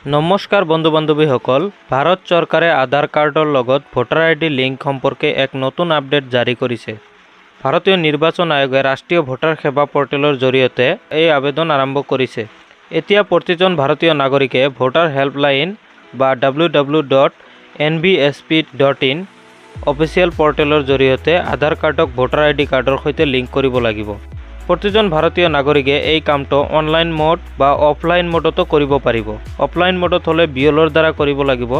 নমস্কাৰ বন্ধু বান্ধৱীসকল, ভাৰত চৰকাৰে আধাৰ কাৰ্ডৰ লগত ভোটাৰ আইডি লিংক সম্পৰ্কে এক নতুন আপডেট জাৰি কৰিছে। ভাৰতীয় নিৰ্বাচন আয়োগে ৰাষ্ট্ৰীয় ভোটাৰ সেৱা পৰ্টেলৰ জৰিয়তে এই আবেদন আৰম্ভ কৰিছে। এতিয়া প্ৰতিজন ভাৰতীয় নাগৰিকে ভোটাৰ হেল্পলাইন বা www.nbsp.in অফিচিয়েল পৰ্টেলৰ জৰিয়তে আধাৰ কাৰ্ডক ভোটাৰ আইডি কাৰ্ডৰ সৈতে লিংক কৰিব লাগিব। প্ৰতিজন ভাৰতীয় নাগৰিকে এই কামটো অনলাইন মোড বা অফলাইন মোডতো কৰিব পাৰিব। অফলাইন মোডত হ'লে বিএলৰ দ্বাৰা কৰিব লাগিব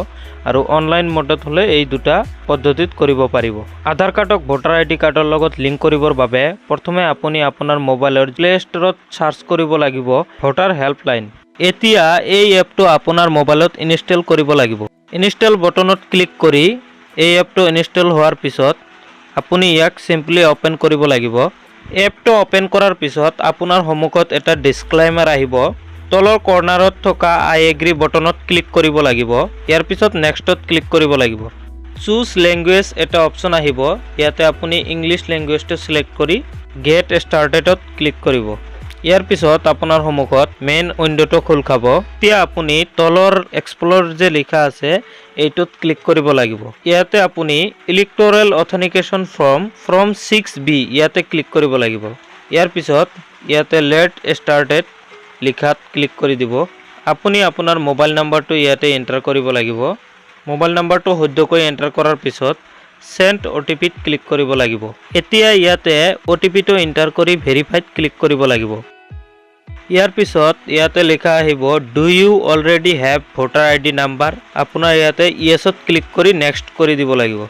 আৰু অনলাইন মোডত হ'লে এই দুটা পদ্ধতিত কৰিব পাৰিব। আধাৰ কাৰ্ডক ভোটাৰ আইডি কাৰ্ডৰ লগত লিংক কৰিবৰ বাবে প্ৰথমে আপুনি আপোনাৰ মোবাইলৰ প্লে ষ্টৰত চাৰ্চ কৰিব লাগিব ভোটাৰ হেল্পলাইন। এতিয়া এই এপটো আপোনাৰ মোবাইলত ইনষ্টল কৰিব লাগিব। ইনষ্টল বটনত ক্লিক কৰি এই এপটো ইনষ্টল হোৱাৰ পিছত আপুনি ইয়াক চিম্পলি অপেন কৰিব লাগিব। এপটো অপেন কৰাৰ পিছত আপোনাৰ সন্মুখত এটা ডিসক্লেইমাৰ আহিব। তলৰ কৰ্নাৰত থকা আই এগ্ৰি বটনত ক্লিক কৰিব লাগিব। ইয়াৰ পিছত নেক্সটত ক্লিক কৰিব লাগিব। চুজ লেংগুৱেজ এটা অপচন আহিব। ইয়াতে আপুনি ইংলিছ লেংগুৱেজটো সিলেক্ট কৰি গেট ষ্টাৰ্টেডত ক্লিক কৰিব। ইয়াৰ পিছত আপোনাৰ সন্মুখত মেইন উইন্ডোটো খোল খাব। এতিয়া আপুনি তলৰ এক্সপ্ল'ৰ যে লিখা আছে এইটোত ক্লিক কৰিব লাগিব। ইয়াতে আপুনি ইলেক্টৰেল অথেণ্টিকেশ্যন ফৰ্ম 6B ইয়াতে ক্লিক কৰিব লাগিব। ইয়াৰ পিছত ইয়াতে লেট ষ্টাৰ্টেড লিখাত ক্লিক কৰি দিব। আপুনি আপোনাৰ মোবাইল নাম্বাৰটো ইয়াতে এণ্টাৰ কৰিব লাগিব। মোবাইল নাম্বাৰটো শুদ্ধকৈ এণ্টাৰ কৰাৰ পিছত সেন্ড OTPত ক্লিক কৰিব লাগিব। এতিয়া ইয়াতে OTPটো এণ্টাৰ কৰি ভেৰিফাইড ক্লিক কৰিব লাগিব। ইয়াৰ পিছত ইয়াতে লিখা আহিব do you already have voter ID number. আপোনাৰ ইয়াতে ইয়েছত ক্লিক কৰি নেক্সট কৰি দিব লাগিব।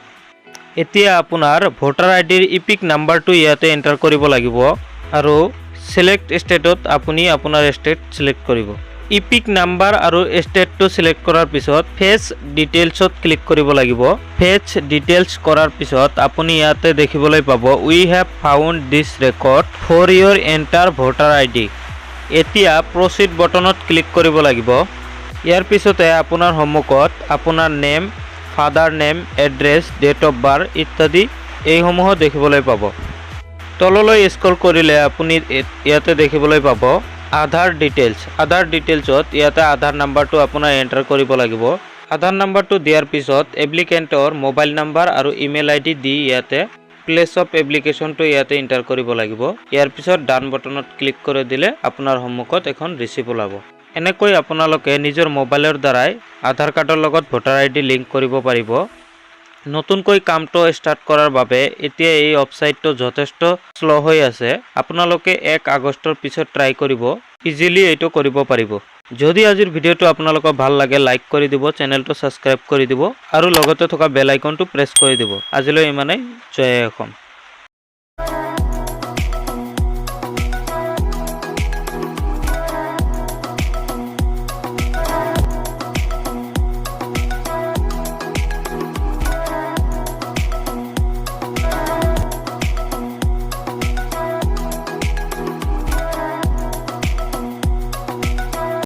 এতিয়া আপোনাৰ ভোটাৰ আইডিৰ ইপিক নাম্বাৰটো ইয়াতে এণ্টাৰ কৰিব লাগিব আৰু সিলেক্ট ষ্টেটত আপুনি আপোনাৰ ষ্টেট সিলেক্ট কৰিব। ইপিক নাম্বাৰ আৰু ষ্টেটটো সিলেক্ট কৰাৰ পিছত ফেচ ডিটেইলছত ক্লিক কৰিব লাগিব। ফেচ ডিটেইলছ কৰাৰ পিছত আপুনি ইয়াতে দেখিবলৈ পাব we have found this record for your enter voter ID. এতিয়া প্ৰচিড বটনত ক্লিক কৰিব লাগিব। ইয়াৰ পিছতে আপোনাৰ সন্মুখত আপোনাৰ name, father name, address, date of birth ইত্যাদি এইসমূহ দেখিবলৈ পাব। তললৈ স্ক্ৰল কৰিলে আপুনি ইয়াতে দেখিবলৈ পাব আধাৰ ডিটেইলছ। আধাৰ ডিটেইলছত ইয়াতে আধাৰ নাম্বাৰটো আপোনাৰ এণ্টাৰ কৰিব লাগিব। আধাৰ নাম্বাৰটো দিয়াৰ পিছত এপ্লিকেণ্টৰ মোবাইল নাম্বাৰ আৰু ইমেইল আইডি দি ইয়াতে প্লেচ অফ এপ্লিকেশ্যনটো ইয়াতে এণ্টাৰ কৰিব লাগিব। ইয়াৰ পিছত ডান বটনত ক্লিক কৰি দিলে আপোনাৰ সন্মুখত এখন ৰিচিপ্ট ওলাব। এনেকৈ আপোনালোকে নিজৰ মোবাইলৰ দ্বাৰাই আধাৰ কাৰ্ডৰ লগত ভোটাৰ আইডি লিংক কৰিব পাৰিব। নতুনকৈ কামটো ষ্টাৰ্ট কৰাৰ বাবে এতিয়া এই ৱেবছাইটটো যথেষ্ট শ্ল' হৈ আছে। আপোনালোকে 1 আগষ্টৰ পিছত ট্ৰাই কৰিব, ইজিলি এইটো কৰিব পাৰিব। যদি আজিৰ ভিডিঅ'টো আপোনালোকৰ ভাল লাগে লাইক কৰি দিব, চেনেলটো ছাবস্ক্ৰাইব কৰি দিব আৰু লগতে থকা বেল আইকনটো প্ৰেছ কৰি দিব। আজিলৈ ইমানেই। জয় অসম।